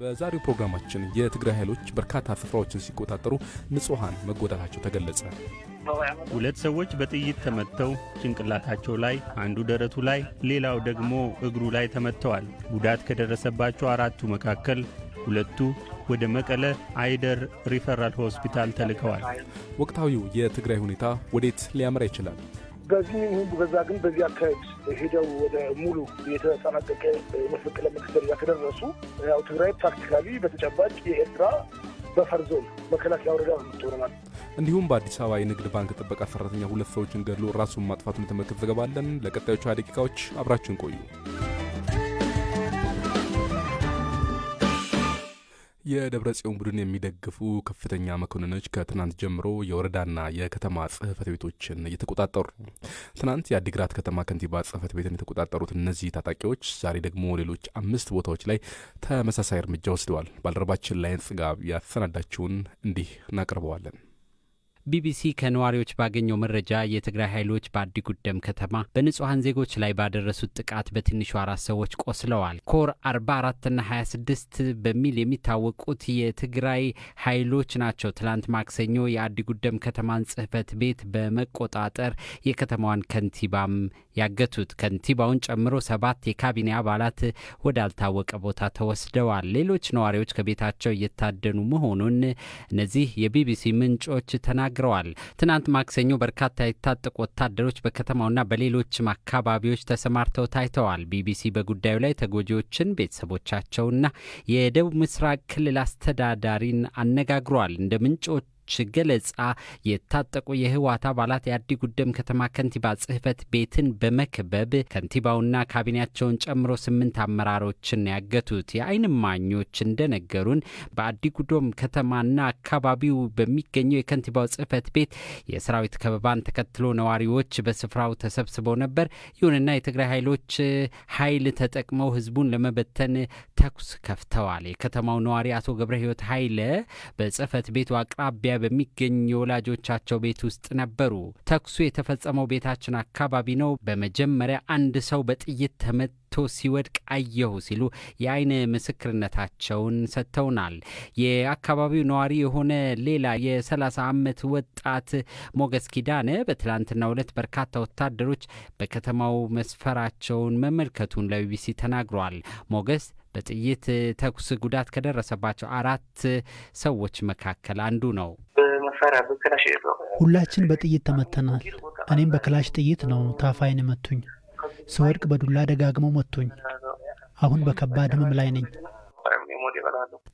በዛሬው ፕሮግራማችን የትግራይ ኃይሎች በርካታ ስፍራዎችን ሲቆጣጠሩ ንጹሃን መጎዳታቸው ተገለጸ። ሁለት ሰዎች በጥይት ተመተው ጭንቅላታቸው ላይ፣ አንዱ ደረቱ ላይ፣ ሌላው ደግሞ እግሩ ላይ ተመተዋል። ጉዳት ከደረሰባቸው አራቱ መካከል ሁለቱ ወደ መቀለ አይደር ሪፈራል ሆስፒታል ተልከዋል። ወቅታዊው የትግራይ ሁኔታ ወዴት ሊያመራ ይችላል? በዚህ በዛ ግን በዚህ አካሄድ ሄደው ወደ ሙሉ የተጠናቀቀ መፈንቅለ መንግስት ደረጃ ከደረሱ ያው ትግራይ ፕራክቲካሊ በተጨባጭ የኤርትራ በፈር ዞን መከላከያ ወረዳ ምትሆናል። እንዲሁም በአዲስ አበባ የንግድ ባንክ ጥበቃ ሰራተኛ ሁለት ሰዎችን ገድሎ ራሱን ማጥፋቱን የተመለከተ ዘገባ አለን። ለቀጣዮቹ 20 ደቂቃዎች አብራችን ቆዩ። የደብረጽዮን ቡድን የሚደግፉ ከፍተኛ መኮንኖች ከትናንት ጀምሮ የወረዳና የከተማ ጽህፈት ቤቶችን እየተቆጣጠሩ ነው። ትናንት የአዲግራት ከተማ ከንቲባ ጽህፈት ቤትን የተቆጣጠሩት እነዚህ ታጣቂዎች ዛሬ ደግሞ ሌሎች 5 ቦታዎች ላይ ተመሳሳይ እርምጃ ወስደዋል። ባልደረባችን ላይን ጽጋብ ያሰናዳችውን እንዲህ እናቀርበዋለን። ቢቢሲ ከነዋሪዎች ባገኘው መረጃ የትግራይ ኃይሎች በአዲጉደም ከተማ በንጹሃን ዜጎች ላይ ባደረሱት ጥቃት በትንሹ 4 ሰዎች ቆስለዋል። ኮር 44 እና 26 በሚል የሚታወቁት የትግራይ ኃይሎች ናቸው ትላንት ማክሰኞ የአዲጉደም ከተማን ጽህፈት ቤት በመቆጣጠር የከተማዋን ከንቲባም ያገቱት። ከንቲባውን ጨምሮ 7 የካቢኔ አባላት ወዳልታወቀ ቦታ ተወስደዋል። ሌሎች ነዋሪዎች ከቤታቸው እየታደኑ መሆኑን እነዚህ የቢቢሲ ምንጮች ተናግረዋል። ትናንት ማክሰኞ በርካታ የታጠቁ ወታደሮች በከተማውና በሌሎችም አካባቢዎች ተሰማርተው ታይተዋል። ቢቢሲ በጉዳዩ ላይ ተጎጂዎችን፣ ቤተሰቦቻቸውና የደቡብ ምስራቅ ክልል አስተዳዳሪን አነጋግሯል። እንደ ምንጮች ገለጻ የታጠቁ የህወሓት አባላት የአዲጉደም ከተማ ከንቲባ ጽህፈት ቤትን በመክበብ ከንቲባውና ካቢኔያቸውን ጨምሮ 8 አመራሮችን ያገቱት። የዓይን እማኞች እንደነገሩን በአዲጉደም ከተማና አካባቢው በሚገኘው የከንቲባው ጽህፈት ቤት የሰራዊት ከበባን ተከትሎ ነዋሪዎች በስፍራው ተሰብስበው ነበር። ይሁንና የትግራይ ኃይሎች ኃይል ተጠቅመው ህዝቡን ለመበተን ተኩስ ከፍተዋል። የከተማው ነዋሪ አቶ ገብረ ህይወት ኃይለ በጽህፈት ቤቱ አቅራቢያ በሚገኝ የወላጆቻቸው ቤት ውስጥ ነበሩ። ተኩሱ የተፈጸመው ቤታችን አካባቢ ነው። በመጀመሪያ አንድ ሰው በጥይት ተመቶ ሲወድቅ አየሁ ሲሉ የዓይን ምስክርነታቸውን ሰጥተውናል። የአካባቢው ነዋሪ የሆነ ሌላ የ30 ዓመት ወጣት ሞገስ ኪዳነ በትላንትናው ዕለት በርካታ ወታደሮች በከተማው መስፈራቸውን መመልከቱን ለቢቢሲ ተናግሯል። ሞገስ በጥይት ተኩስ ጉዳት ከደረሰባቸው 4 ሰዎች መካከል አንዱ ነው። ሁላችን በጥይት ተመተናል። እኔም በክላሽ ጥይት ነው ታፋይን መቱኝ። ስወድቅ በዱላ ደጋግመው መቱኝ። አሁን በከባድ ህመም ላይ ነኝ።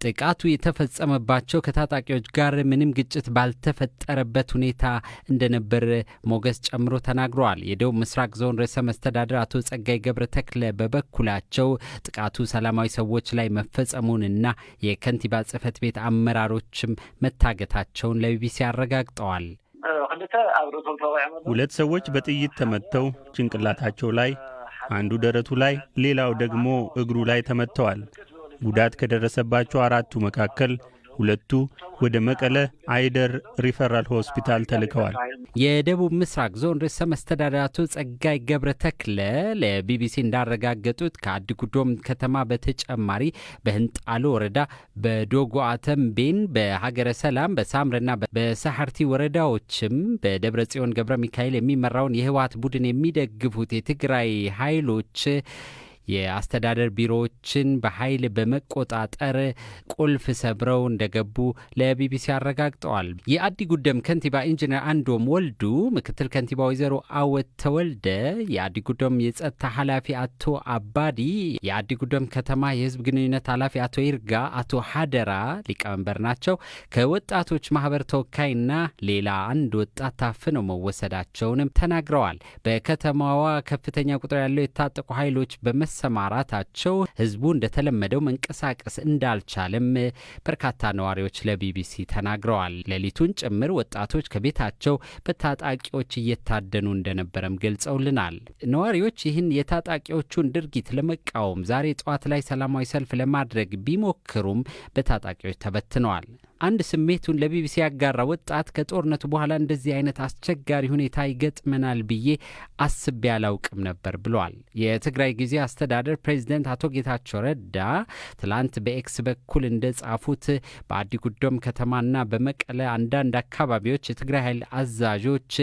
ጥቃቱ የተፈጸመባቸው ከታጣቂዎች ጋር ምንም ግጭት ባልተፈጠረበት ሁኔታ እንደነበር ሞገስ ጨምሮ ተናግረዋል። የደቡብ ምስራቅ ዞን ርዕሰ መስተዳድር አቶ ጸጋይ ገብረ ተክለ በበኩላቸው ጥቃቱ ሰላማዊ ሰዎች ላይ መፈጸሙንና የከንቲባ ጽህፈት ቤት አመራሮችም መታገታቸውን ለቢቢሲ አረጋግጠዋል። ሁለት ሰዎች በጥይት ተመተው ጭንቅላታቸው ላይ፣ አንዱ ደረቱ ላይ፣ ሌላው ደግሞ እግሩ ላይ ተመተዋል። ጉዳት ከደረሰባቸው አራቱ መካከል ሁለቱ ወደ መቀለ አይደር ሪፈራል ሆስፒታል ተልከዋል። የደቡብ ምስራቅ ዞን ርዕሰ መስተዳድር አቶ ጸጋይ ገብረ ተክለ ለቢቢሲ እንዳረጋገጡት ከአዲጉዶም ከተማ በተጨማሪ በህንጣሎ ወረዳ፣ በዶጎአተምቤን፣ በሀገረ ሰላም፣ በሳምረና በሳሐርቲ ወረዳዎችም በደብረጽዮን ገብረ ሚካኤል የሚመራውን የህወሓት ቡድን የሚደግፉት የትግራይ ኃይሎች የአስተዳደር ቢሮዎችን በኃይል በመቆጣጠር ቁልፍ ሰብረው እንደገቡ ለቢቢሲ አረጋግጠዋል። የአዲጉደም ከንቲባ ኢንጂነር አንዶም ወልዱ፣ ምክትል ከንቲባ ወይዘሮ አወት ተወልደ፣ የአዲጉደም የጸጥታ ኃላፊ አቶ አባዲ፣ የአዲጉደም ከተማ የህዝብ ግንኙነት ኃላፊ አቶ ይርጋ፣ አቶ ሀደራ ሊቀመንበር ናቸው። ከወጣቶች ማህበር ተወካይና ሌላ አንድ ወጣት ታፍነው መወሰዳቸውንም ተናግረዋል። በከተማዋ ከፍተኛ ቁጥር ያለው የታጠቁ ኃይሎች ሰማራታቸው ህዝቡ እንደተለመደው መንቀሳቀስ እንዳልቻለም በርካታ ነዋሪዎች ለቢቢሲ ተናግረዋል። ሌሊቱን ጭምር ወጣቶች ከቤታቸው በታጣቂዎች እየታደኑ እንደነበረም ገልጸውልናል። ነዋሪዎች ይህን የታጣቂዎቹን ድርጊት ለመቃወም ዛሬ ጠዋት ላይ ሰላማዊ ሰልፍ ለማድረግ ቢሞክሩም በታጣቂዎች ተበትነዋል። አንድ ስሜቱን ለቢቢሲ ያጋራ ወጣት ከጦርነቱ በኋላ እንደዚህ አይነት አስቸጋሪ ሁኔታ ይገጥመናል ብዬ አስቤ አላውቅም ነበር ብሏል። የትግራይ ጊዜያዊ አስተዳደር ፕሬዝዳንት አቶ ጌታቸው ረዳ ትላንት በኤክስ በኩል እንደጻፉት በአዲ ጉዶም ከተማና በመቀለ አንዳንድ አካባቢዎች የትግራይ ኃይል አዛዦች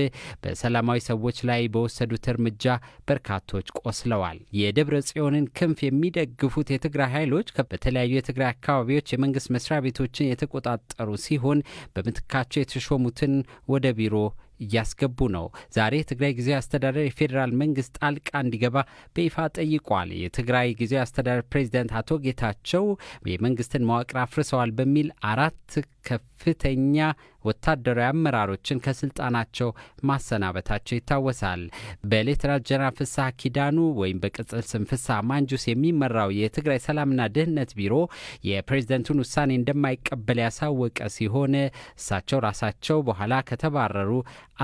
በሰላማዊ ሰዎች ላይ በወሰዱት እርምጃ በርካቶች ቆስለዋል። የደብረ ጽዮንን ክንፍ የሚደግፉት የትግራይ ኃይሎች በተለያዩ የትግራይ አካባቢዎች የመንግስት መስሪያ ቤቶችን የተቆጣጠሩ ሲሆን በምትካቸው የተሾሙትን ወደ ቢሮ እያስገቡ ነው። ዛሬ የትግራይ ጊዜያዊ አስተዳደር የፌዴራል መንግስት ጣልቃ እንዲገባ በይፋ ጠይቋል። የትግራይ ጊዜያዊ አስተዳደር ፕሬዝዳንት አቶ ጌታቸው የመንግስትን መዋቅር አፍርሰዋል በሚል 4 ከፍተኛ ወታደራዊ አመራሮችን ከስልጣናቸው ማሰናበታቸው ይታወሳል። በሌተናል ጀነራል ፍስሐ ኪዳኑ ወይም በቅጽል ስም ፍስሐ ማንጁስ የሚመራው የትግራይ ሰላምና ደህንነት ቢሮ የፕሬዝዳንቱን ውሳኔ እንደማይቀበል ያሳወቀ ሲሆን እሳቸው ራሳቸው በኋላ ከተባረሩ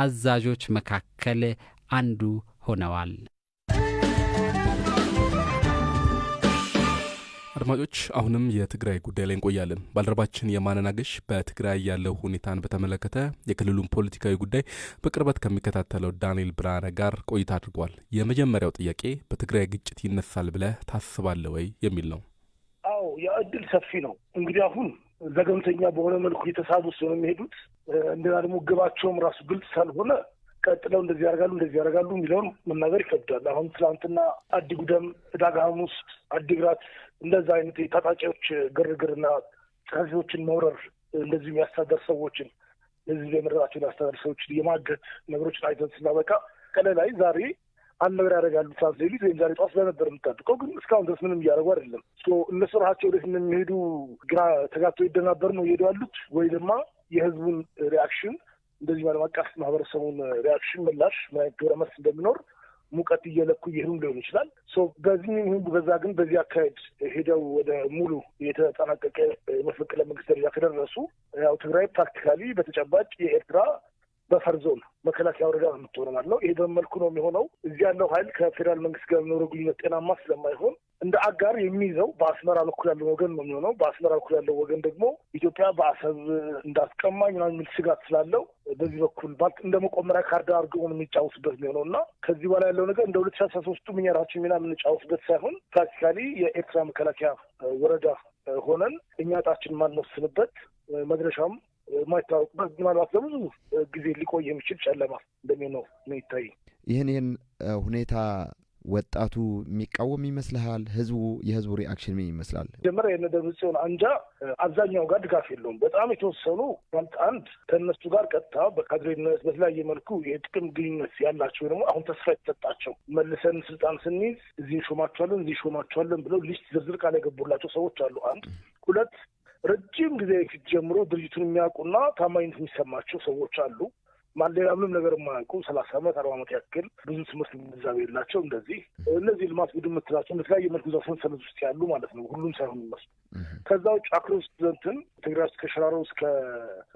አዛዦች መካከል አንዱ ሆነዋል። አድማጮች አሁንም የትግራይ ጉዳይ ላይ እንቆያለን። ባልደረባችን የማነናገሽ በትግራይ ያለው ሁኔታን በተመለከተ የክልሉን ፖለቲካዊ ጉዳይ በቅርበት ከሚከታተለው ዳንኤል ብርሃነ ጋር ቆይታ አድርጓል። የመጀመሪያው ጥያቄ በትግራይ ግጭት ይነሳል ብለህ ታስባለህ ወይ የሚል ነው። አዎ የእድል ሰፊ ነው። እንግዲህ አሁን ዘገምተኛ በሆነ መልኩ የተሳቡ ነው የሚሄዱት። እንደና ደግሞ ግባቸውም ራሱ ግልጽ ሳልሆነ ቀጥለው እንደዚህ ያደርጋሉ የሚለውን መናገር ይከብዳል። አሁን ትላንትና አዲ ጉደም፣ ዕዳጋ ሐሙስ፣ አዲግራት እንደዛ አይነት የታጣቂዎች ግርግርና ጸሐፊዎችን መውረር እንደዚህ የሚያስተዳደር ሰዎችን ለዚህ የመረጣቸው የሚያስተዳደር ሰዎችን የማገት ነገሮችን አይተን ስናበቃ ቀለል ላይ ዛሬ አንድ ነገር ያደርጋሉ ትናንት ሌሊት ወይም ዛሬ ጠዋት ስለነበር የምታጥቀው ግን እስካሁን ድረስ ምንም እያደረጉ አይደለም። እነሱ ራሳቸው ወዴት እንደሚሄዱ ግራ ተጋብተው ይደናበር ነው እየሄዱ ያሉት ወይ ደግሞ የህዝቡን ሪአክሽን እንደዚህ ዓለም አቀፍ ማህበረሰቡን ሪአክሽን ምላሽ ምን አይነት ግብረ መልስ እንደሚኖር ሙቀት እየለኩ ይሄዱም ሊሆን ይችላል። በዚህ ይሁን በዛ ግን በዚህ አካሄድ ሄደው ወደ ሙሉ የተጠናቀቀ መፈንቅለ መንግስት ደረጃ ከደረሱ ያው ትግራይ ፕራክቲካሊ በተጨባጭ የኤርትራ በፈር ዞን መከላከያ ወረዳ የምትሆነው ማለት ነው። ይሄ በመልኩ ነው የሚሆነው። እዚህ ያለው ኃይል ከፌዴራል መንግስት ጋር የሚኖረው ግንኙነት ጤናማ ስለማይሆን እንደ አጋር የሚይዘው በአስመራ በኩል ያለው ወገን ነው የሚሆነው። በአስመራ በኩል ያለው ወገን ደግሞ ኢትዮጵያ በአሰብ እንዳትቀማኝ ነው የሚል ስጋት ስላለው በዚህ በኩል እንደ መቆመሪያ ካርድ አድርገው የሚጫወቱበት የሚሆነው እና ከዚህ በኋላ ያለው ነገር እንደ 2013 ምኛራችን ሚና የምንጫወትበት ሳይሆን ፕራክቲካሊ የኤርትራ መከላከያ ወረዳ ሆነን እኛ ጣችን ማንወስንበት መድረሻም ማይታወቅበት ምናልባት ለብዙ ጊዜ ሊቆይ የሚችል ጨለማ እንደሚሆነው ነው ይታይ። ይህን ሁኔታ ወጣቱ የሚቃወም ይመስልሃል? የህዝቡ ሪአክሽን ምን ይመስላል? ጀመረ የነደብረ ጽዮን አንጃ አብዛኛው ጋር ድጋፍ የለውም። በጣም የተወሰኑ አንድ ከእነሱ ጋር ቀጥታ በካድሬነት በተለያየ መልኩ የጥቅም ግንኙነት ያላቸው ደግሞ አሁን ተስፋ የተሰጣቸው መልሰን ስልጣን ስንይዝ እዚህ ሾማቸዋለን ብለው ሊስት ዝርዝር ቃል የገቡላቸው ሰዎች አሉ። አንድ ሁለት ረጅም ጊዜ ፊት ጀምሮ ድርጅቱን የሚያውቁና ታማኝነት የሚሰማቸው ሰዎች አሉ። ሌላ ምንም ነገር የማያውቁ 30 ዓመት 40 ዓመት ያክል ብዙ ትምህርት ግንዛቤ የላቸው እንደዚህ እነዚህ ልማት ቡድን የምትላቸው በተለያየ መልኩ እዛ ሰንሰለት ውስጥ ያሉ ማለት ነው። ሁሉም ሳይሆን ይመስሉ ከዛ ውጭ አክሮስ ዘንትን ትግራይ እስከ ሽራሮ እስከ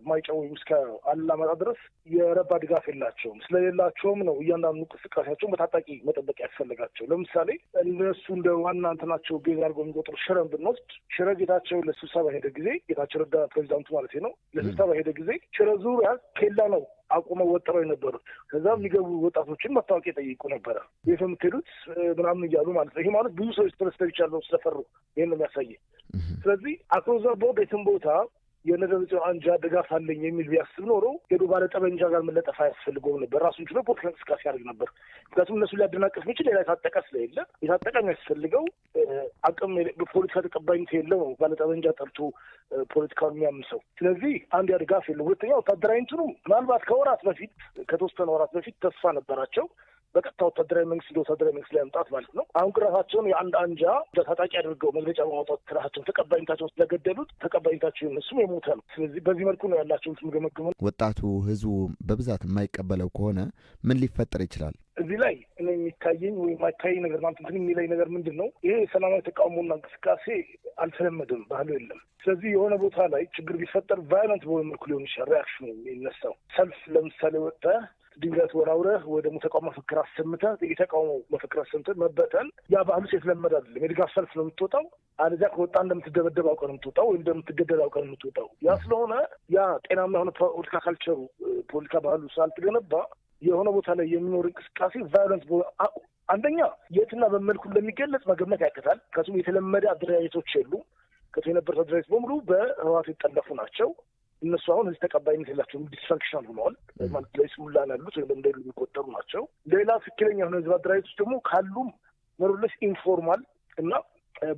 ማይጨው ወይም እስከ አላማጣ ድረስ የረባ ድጋፍ የላቸውም። ስለሌላቸውም ነው እያንዳንዱ እንቅስቃሴያቸውን በታጣቂ መጠበቅ ያስፈልጋቸው። ለምሳሌ እነሱ እንደ ዋና እንትናቸው ቤዝ አድርገው የሚቆጥሩ ሽረን ብንወስድ ሽረ ጌታቸው ለስብሰባ ሄደ ጊዜ ጌታቸው ረዳ ፕሬዚዳንቱ ማለት ነው ለስብሰባ ሄደ ጊዜ ሽረ ዙሪያ ኬላ ነው አቁመው ወጥረው የነበሩት። ከዛ የሚገቡ ወጣቶችን መታወቂያ ጠይቁ ነበረ። የት የምትሄዱት ምናምን እያሉ ማለት ነው። ይሄ ማለት ብዙ ሰዎች ተለስተብቻለሁ ስለፈሩ ይህን ነው የሚያሳየ። ስለዚህ አክሮዛ ቦርድ የትም ቦታ የነደብረ ጽዮን አንጃ ድጋፍ አለኝ የሚል ቢያስብ ኖሮ ሄዶ ባለ ጠመንጃ ጋር መለጠፍ አያስፈልገውም ነበር። ራሱን ችሎ ፖለቲካ እንቅስቃሴ ያደርግ ነበር። ምክንያቱም እነሱ ሊያደናቀፍ የሚችል ሌላ የታጠቀ ስለሌለ የታጠቀ የሚያስፈልገው አቅም በፖለቲካ ተቀባይነት የለው ባለ ጠመንጃ ጠርቶ ፖለቲካውን የሚያምሰው። ስለዚህ አንድ ያ ድጋፍ የለው። ሁለተኛ ወታደራዊ እንትኑ ምናልባት ከተወሰነ ወራት በፊት ተስፋ ነበራቸው በቀጥታ ወታደራዊ መንግስት ላይ መምጣት ማለት ነው። አሁን ራሳቸውን የአንድ አንጃ ታጣቂ አድርገው መግለጫ በማውጣት ራሳቸውን ተቀባይነታቸውን ስለገደሉት ተቀባይነታቸው እነሱም የሞተ ነው። ስለዚህ በዚህ መልኩ ነው ያላቸውን ስምገመግሙ። ወጣቱ ህዝቡ በብዛት የማይቀበለው ከሆነ ምን ሊፈጠር ይችላል? እዚህ ላይ እኔ የሚታየኝ ወይ የማይታየኝ ነገር ማለት እንትን የሚለኝ ነገር ምንድን ነው? ይሄ የሰላማዊ ተቃውሞና እንቅስቃሴ አልተለመደም፣ ባህሉ የለም። ስለዚህ የሆነ ቦታ ላይ ችግር ቢፈጠር ቫዮለንት በሆነ መልኩ ሊሆን ይችላል ሪአክሽኑ የሚነሳው። ሰልፍ ለምሳሌ ወጥተህ ድንገት ወራውረህ ወይ ደግሞ ተቃውሞ መፈክር አሰምተህ የተቃውሞ መፈክር አሰምተህ መበተን ያ ባህሉ የተለመደ አይደለም። የድጋፍ ሰልፍ ነው የምትወጣው። አለዚያ ከወጣ እንደምትደበደብ አውቀህ ነው የምትወጣው ወይም እንደምትገደል አውቀህ ነው የምትወጣው። ያ ስለሆነ ያ ጤናማ የሆነ ፖለቲካ ካልቸሩ ፖለቲካ ባህሉ ስላልተገነባ የሆነ ቦታ ላይ የሚኖር እንቅስቃሴ ቫዮለንስ አንደኛ የትና በመልኩ እንደሚገለጽ መገመት ያቅታል። ከሱም የተለመደ አደረጃጀቶች የሉ ከሱ የነበሩት አደረጃጀት በሙሉ በህወሓት የጠለፉ ናቸው። እነሱ አሁን እዚህ ተቀባይነት የላቸውም፣ ዲስፈንክሽናል ሆነዋል ማለት ላይ ስሙላ ያሉት ወይም እንደሉ የሚቆጠሩ ናቸው። ሌላ ትክክለኛ የሆነ ህዝብ አደረጃጀቶች ደግሞ ካሉም መሩለስ ኢንፎርማል እና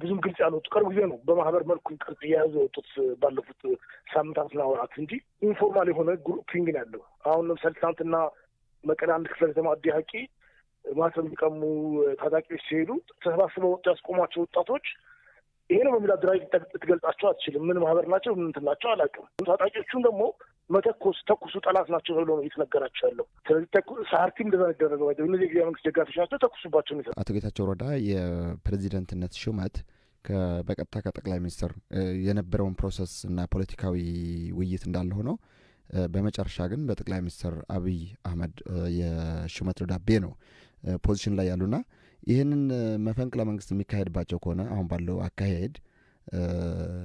ብዙም ግልጽ ያልወጡ ቅርብ ጊዜ ነው በማህበር መልኩ ቅርጽ እየያዙ የወጡት ባለፉት ሳምንታትና ወራት እንጂ ኢንፎርማል የሆነ ግሩፒንግ ያለው አሁን ለምሳሌ ትናንትና መቀሌ አንድ ክፍለ ከተማ አዲሃቂ ማተም የሚቀሙ ታጣቂዎች ሲሄዱ ተሰባስበው ወጡ ያስቆሟቸው ወጣቶች ይሄ ነው በሚል አደራጅ ትገልጻቸው አትችልም። ምን ማህበር ናቸው ምን እንትን ናቸው አላውቅም። ታጣቂዎቹን ደግሞ ተኩሱ ጠላት ናቸው ተብሎ ነው እየተነገራቸው ያለው። ስለዚህ ሳርቲም እንደዛ ነገረው እነዚህ ጊዜ መንግስት ደጋፊዎች ናቸው ተኩሱባቸው ነው። አቶ ጌታቸው ረዳ የፕሬዚደንትነት ሹመት በቀጥታ ከጠቅላይ ሚኒስትር የነበረውን ፕሮሰስ እና ፖለቲካዊ ውይይት እንዳለ ሆኖ በመጨረሻ ግን በጠቅላይ ሚኒስትር አብይ አህመድ የሹመት ደብዳቤ ነው ፖዚሽን ላይ ያሉና ይህንን መፈንቅለ መንግስት የሚካሄድባቸው ከሆነ አሁን ባለው አካሄድ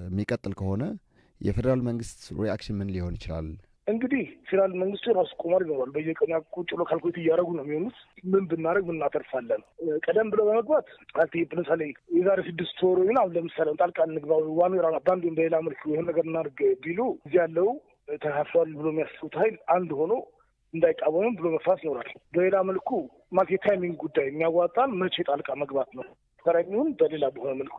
የሚቀጥል ከሆነ የፌዴራል መንግስት ሪአክሽን ምን ሊሆን ይችላል? እንግዲህ ፌዴራል መንግስቱ የራሱ ቁማር ይኖራል። በየቀኑ ቁጭ ብሎ ካልኩሌት እያደረጉ ነው የሚሆኑት። ምን ብናደርግ ምን እናተርፋለን? ቀደም ብሎ በመግባት ለምሳሌ የዛሬ 6 ወር ወይም አሁን ለምሳሌ ጣልቃ እንግባ ዋኑ ራና ባንዱ በሌላ መልክ የሆነ ነገር እናድርግ ቢሉ እዚህ ያለው ተካፍሏል ብሎ የሚያስቡት ኃይል አንድ ሆኖ እንዳይቃወምም ብሎ መፍራት ይኖራል። በሌላ መልኩ ማለት የታይሚንግ ጉዳይ የሚያዋጣን መቼ ጣልቃ መግባት ነው። ተራሚውን በሌላ በሆነ መልኩ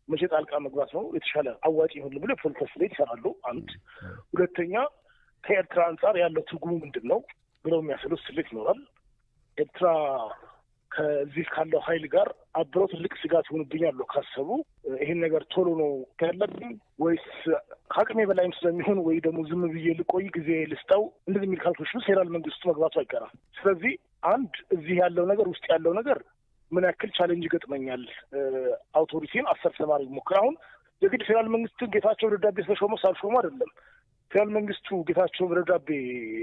መቼ ጣልቃ መግባት ነው የተሻለ አዋጭ ይሆን ብሎ ፖለቲካ ላይ ይሰራሉ። አንድ ሁለተኛ ከኤርትራ አንጻር ያለው ትርጉሙ ምንድን ነው ብለው የሚያስሉት ስሌት ይኖራል። ኤርትራ ከዚህ ካለው ኃይል ጋር አብረው ትልቅ ስጋት ይሆንብኛል ካሰቡ ይሄን ነገር ቶሎ ነው ያለብኝ ወይስ ከአቅሜ በላይም ስለሚሆን ወይ ደግሞ ዝም ብዬ ልቆይ ጊዜ ልስጠው እንደዚህ የሚል ካልኩሌሽን ፌዴራል መንግስቱ መግባቱ አይቀርም። ስለዚህ አንድ እዚህ ያለው ነገር ውስጥ ያለው ነገር ምን ያክል ቻሌንጅ ይገጥመኛል አውቶሪቲን አሰር ሰማሪ ሞክር። አሁን የግድ ፌዴራል መንግስትን ጌታቸው ደብዳቤ ስለሾመው ሳልሾመው አይደለም። ፌዴራል መንግስቱ ጌታቸው ደብዳቤ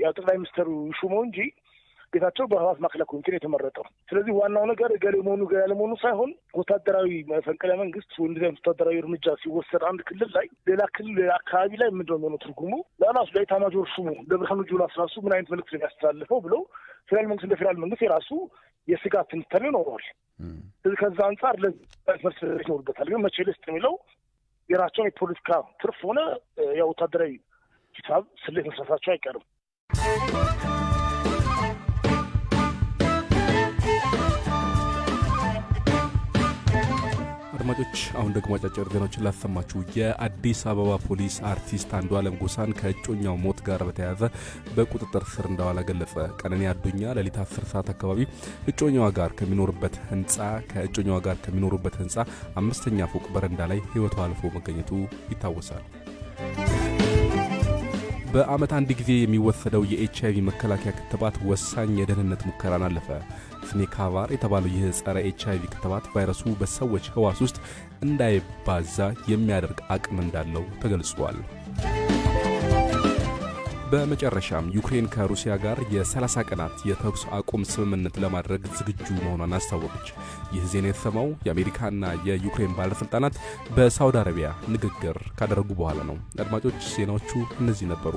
ያው ጠቅላይ ሚኒስትሩ ይሾመው እንጂ ጌታቸው በህወሓት ማዕከላዊ ኮሚቴ የተመረጠው። ስለዚህ ዋናው ነገር ገሌ መሆኑ ገሌ ያለመሆኑ ሳይሆን ወታደራዊ መፈንቅለ መንግስት ወይ እንደዚህ ወታደራዊ እርምጃ ሲወሰድ አንድ ክልል ላይ ሌላ ክልል አካባቢ ላይ ምንድን ነው ትርጉሙ ለራሱ ላይ ኤታማዦር ሹሙ ለብርሃኑ ጁላ ራሱ ምን አይነት መልዕክት ነው የሚያስተላልፈው ብሎ ፌዴራል መንግስት እንደ ፌዴራል መንግስት የራሱ የስጋት ትንታኔ ይኖረዋል። ስለዚህ ከዛ አንጻር ለመርስ ይኖርበታል። ግን መቼ ልስጥ የሚለው የራቸውን የፖለቲካ ትርፍ ሆነ የወታደራዊ ሂሳብ ስሌት መስራታቸው አይቀርም። አድማጮች አሁን ደግሞ አጫጭር ዜናዎችን ላሰማችሁ። የአዲስ አበባ ፖሊስ አርቲስት አንዱዓለም ጎሳን ከእጮኛው ሞት ጋር በተያያዘ በቁጥጥር ስር እንዳዋለ ገለጸ። ቀነኒ አዱኛ ሌሊት 10 ሰዓት አካባቢ ከእጮኛዋ ጋር ከሚኖሩበት ህንፃ 5ኛ ፎቅ በረንዳ ላይ ህይወቷ አልፎ መገኘቱ ይታወሳል። በአመት አንድ ጊዜ የሚወሰደው የኤችአይቪ መከላከያ ክትባት ወሳኝ የደህንነት ሙከራን አለፈ። ስኔካቫር የተባለው ይህ ጸረ ኤችአይቪ ክትባት ቫይረሱ በሰዎች ህዋስ ውስጥ እንዳይባዛ የሚያደርግ አቅም እንዳለው ተገልጿል። በመጨረሻም ዩክሬን ከሩሲያ ጋር የ30 ቀናት የተኩስ አቁም ስምምነት ለማድረግ ዝግጁ መሆኗን አስታወቀች። ይህ ዜና የተሰማው የአሜሪካና የዩክሬን ባለስልጣናት በሳውዲ አረቢያ ንግግር ካደረጉ በኋላ ነው። አድማጮች ዜናዎቹ እነዚህ ነበሩ።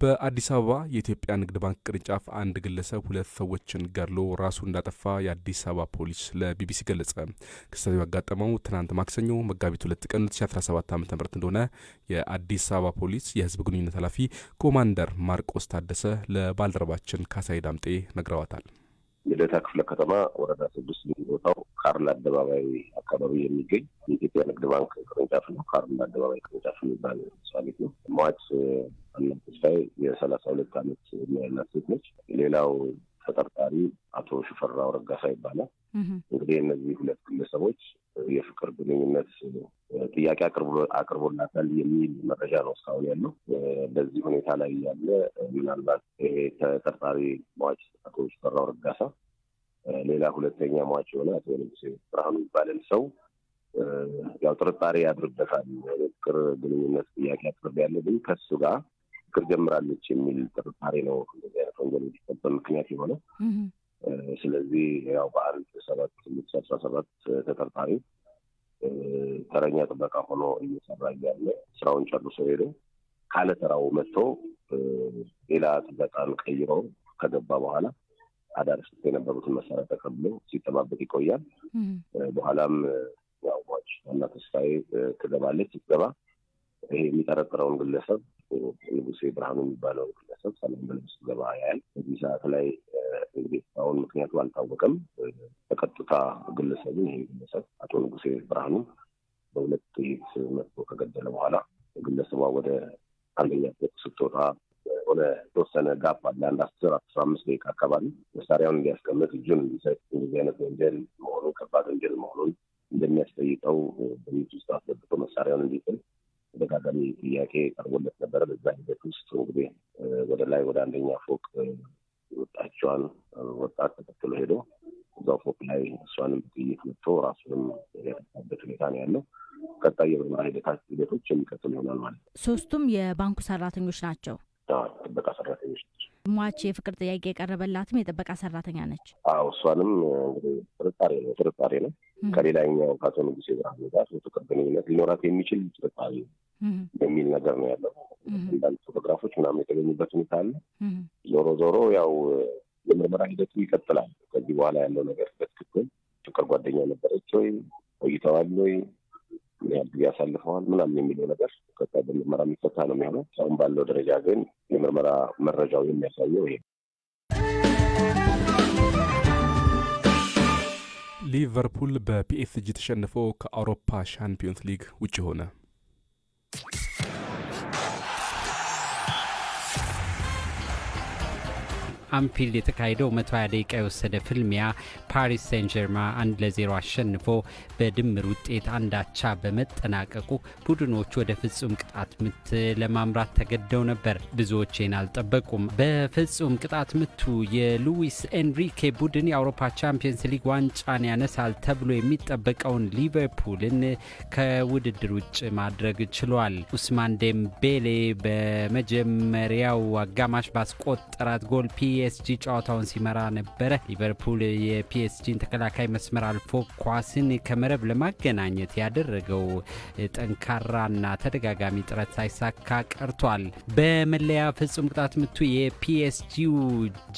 በአዲስ አበባ የኢትዮጵያ ንግድ ባንክ ቅርንጫፍ አንድ ግለሰብ 2 ሰዎችን ገድሎ ራሱ እንዳጠፋ የአዲስ አበባ ፖሊስ ለቢቢሲ ገለጸ። ክስተቱ ያጋጠመው ትናንት ማክሰኞ መጋቢት 2 ቀን 2017 ዓ.ም እንደሆነ የአዲስ አበባ ፖሊስ የህዝብ ግንኙነት ኃላፊ ኮማንደር ማርቆስ ታደሰ ለባልደረባችን ካሳይ ዳምጤ ነግረዋታል። ልደታ ክፍለ ከተማ ወረዳ 6 ቦታው ካርል አደባባይ አካባቢ የሚገኝ የኢትዮጵያ ንግድ ባንክ ቅርንጫፍ ነው። ካርል አደባባይ ቅርንጫፍ የሚባል ሳሊት ነው። ሟች ተስፋዬ የ32 ዓመት ያላት ሴት ነች። ሌላው ተጠርጣሪ አቶ ሽፈራው ረጋሳ ይባላል። እንግዲህ እነዚህ 2 ግለሰቦች የፍቅር ግንኙነት ጥያቄ አቅርቦላታል የሚል መረጃ ነው እስካሁን ያለው። በዚህ ሁኔታ ላይ ያለ ምናልባት ይሄ ተጠርጣሪ ሟች አቶ ሽፈራው ረጋሳ ሌላ ሁለተኛ ሟች የሆነ አቶ ንጉሴ ብርሃኑ ይባላል ሰው ያው ጥርጣሬ ያድርበታል። ፍቅር ግንኙነት ጥያቄ አቅርቤያለሁ ግን ከሱ ጋር ፍቅር ጀምራለች የሚል ጥርጣሬ ነው እንደዚህ አይነት ወንጀል እንዲፈጸም ምክንያት የሆነው። ስለዚህ ያው በ1/7/2017 ተጠርጣሪ ተረኛ ጥበቃ ሆኖ እየሰራ እያለ ስራውን ጨርሶ ሄዶ ካለ ተራው መጥቶ ሌላ ጥበቃን ቀይሮ ከገባ በኋላ አዳር ውስጥ የነበሩትን መሳሪያ ተቀብሎ ሲጠባበቅ ይቆያል። በኋላም ያው ሟች እና ተስፋዬ ትገባለች። ስትገባ ይሄ የሚጠረጥረውን ግለሰብ ንጉሴ ብርሃኑ የሚባለው ግለሰብ ሰላም ብለው ሲገባ ያያል። በዚህ ሰዓት ላይ እንግዲህ አሁን ምክንያቱ አልታወቀም። በቀጥታ ግለሰቡን ይሄ ግለሰብ አቶ ንጉሴ ብርሃኑ በሁለት ጥይት መጥቶ ከገደለ በኋላ ግለሰቧ ወደ አንደኛ ፎቅ ስትወጣ ሆነ የተወሰነ ጋፕ አለ። አንድ 10-15 ደቂቃ አካባቢ መሳሪያውን እንዲያስቀምጥ እጁን እንዲሰጥ እንደዚህ አይነት ወንጀል መሆኑ ከባድ ወንጀል መሆኑን እንደሚያስጠይቀው በቤት ውስጥ አስገብቶ መሳሪያውን እንዲጥል ተደጋጋሚ ጥያቄ ቀርቦለት ነበረ። በዛ ሂደት ውስጥ እንግዲህ ወደ ላይ ወደ አንደኛ ፎቅ ወጣቸዋን ወጣት ተከትሎ ሄዶ እዛው ፎቅ ላይ እሷንም ጥይት መጥቶ ራሱንም ያጠፋበት ሁኔታ ነው ያለው። ቀጣይ የምርመራ ሂደቶች የሚቀጥሉ ይሆናል ማለት ነው። ሶስቱም የባንኩ ሰራተኞች ናቸው። ጥበቃ ሰራተኞች ናቸው። ሟች የፍቅር ጥያቄ የቀረበላትም የጥበቃ ሰራተኛ ነች። እሷንም እንግዲህ ጥርጣሬ ነው ከሌላኛው ከአቶ ንጉሴ ብርሃኑ ጋር የፍቅር ግንኙነት ሊኖራት የሚችል ጥርጣሬ የሚል ነገር ነው ያለው። አንዳንድ ፎቶግራፎች ምናምን የተገኙበት ሁኔታ አለ። ዞሮ ያው የምርመራ ሂደቱ ይቀጥላል። ከዚህ በኋላ ያለው ነገር በትክክል ፍቅር ጓደኛ ነበረች ወይ፣ ቆይተዋል ወይ፣ ምን ያህል ጊዜ አሳልፈዋል ምናምን የሚለው ነገር ቀጣይ በምርመራ የሚፈታ ነው የሚሆነው። አሁን ባለው ደረጃ ግን የምርመራ መረጃው የሚያሳየው ይሄ። ሊቨርፑል በፒኤስጂ ተሸንፎ ከአውሮፓ ሻምፒዮንስ ሊግ ውጭ ሆነ። አንፊልድ የተካሄደው 120 ደቂቃ የወሰደ ፍልሚያ ፓሪስ ሴን ጀርማ 1-0 አሸንፎ በድምር ውጤት አንዳቻ በመጠናቀቁ ቡድኖቹ ወደ ፍጹም ቅጣት ምት ለማምራት ተገደው ነበር። ብዙዎችን አልጠበቁም። በፍጹም ቅጣት ምቱ የሉዊስ ኤንሪኬ ቡድን የአውሮፓ ቻምፒየንስ ሊግ ዋንጫን ያነሳል ተብሎ የሚጠበቀውን ሊቨርፑልን ከውድድር ውጭ ማድረግ ችሏል። ኡስማን ዴምቤሌ በመጀመሪያው አጋማሽ ባስቆጠራት ጎል ፒኤስጂ ጨዋታውን ሲመራ ነበረ። ሊቨርፑል የፒኤስጂን ተከላካይ መስመር አልፎ ኳስን ከመረብ ለማገናኘት ያደረገው ጠንካራና ተደጋጋሚ ጥረት ሳይሳካ ቀርቷል። በመለያ ፍጹም ቅጣት ምቱ የፒኤስጂው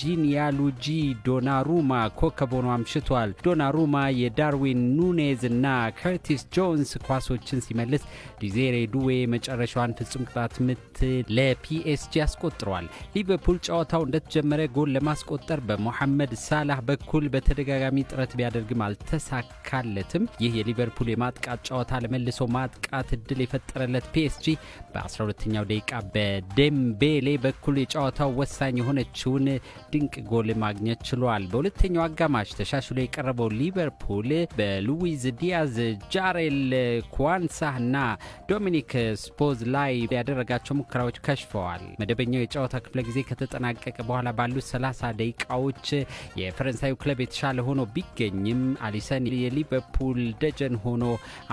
ጂንያሉጂ ዶናሩማ ኮከብ ሆኖ አምሽቷል። ዶናሩማ የዳርዊን ኑኔዝ እና ከርቲስ ጆንስ ኳሶችን ሲመልስ ዲዜሬ ዱዌ መጨረሻዋን ፍጹም ቅጣት ምት ለፒኤስጂ አስቆጥሯል። ሊቨርፑል ጨዋታው እንደተጀመረ ጎል ለማስቆጠር በሞሐመድ ሳላህ በኩል በተደጋጋሚ ጥረት ቢያደርግም አልተሳካለትም። ይህ የሊቨርፑል የማጥቃት ጨዋታ ለመልሶ ማጥቃት እድል የፈጠረለት ፒኤስጂ በ12ኛው ደቂቃ በዴምቤሌ በኩል የጨዋታው ወሳኝ የሆነችውን ድንቅ ጎል ማግኘት ችሏል። በሁለተኛው አጋማሽ ተሻሽሎ የቀረበው ሊቨርፑል በሉዊዝ ዲያዝ፣ ጃሬል ኳንሳህ እና ዶሚኒክ ስፖዝ ላይ ያደረጋቸው ሙከራዎች ከሽፈዋል። መደበኛው የጨዋታ ክፍለ ጊዜ ከተጠናቀቀ በኋላ ባሉት 30 ደቂቃዎች የፈረንሳዩ ክለብ የተሻለ ሆኖ ቢገኝም አሊሰን የሊቨርፑል ደጀን ሆኖ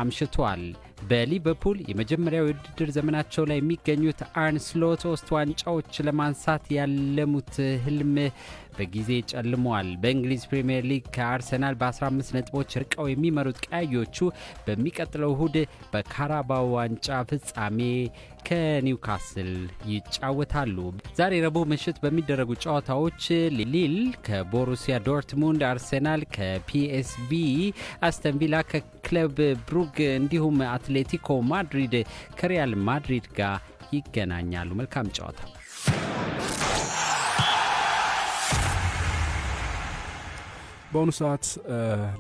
አምሽቷል። በሊቨርፑል የመጀመሪያው የውድድር ዘመናቸው ላይ የሚገኙት አርነ ስሎት 3 ዋንጫዎች ለማንሳት ያለሙት ህልም በጊዜ ጨልሟል። በእንግሊዝ ፕሪሚየር ሊግ ከአርሰናል በ15 ነጥቦች ርቀው የሚመሩት ቀያዮቹ በሚቀጥለው እሁድ በካራባው ዋንጫ ፍጻሜ ከኒውካስል ይጫወታሉ። ዛሬ ረቡዕ ምሽት በሚደረጉ ጨዋታዎች ሊል ከቦሩሲያ ዶርትሙንድ፣ አርሰናል ከፒኤስቪ፣ አስተን ቪላ ከክለብ ብሩግ እንዲሁም አትሌቲኮ ማድሪድ ከሪያል ማድሪድ ጋር ይገናኛሉ። መልካም ጨዋታ። በአሁኑ ሰዓት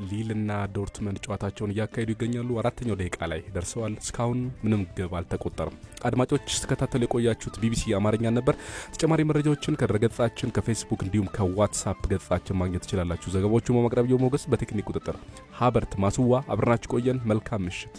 ሊልና ዶርትመንድ ጨዋታቸውን እያካሄዱ ይገኛሉ። 4ኛው ደቂቃ ላይ ደርሰዋል። እስካሁን ምንም ግብ አልተቆጠረም። አድማጮች ስተከታተሉ የቆያችሁት ቢቢሲ አማርኛ ነበር። ተጨማሪ መረጃዎችን ከድረገጻችን ከፌስቡክ እንዲሁም ከዋትስአፕ ገጻችን ማግኘት ትችላላችሁ። ዘገባዎቹን በማቅረብ ሞገስ፣ በቴክኒክ ቁጥጥር ሀበርት ማስዋ አብረናችሁ ቆየን። መልካም ምሽት።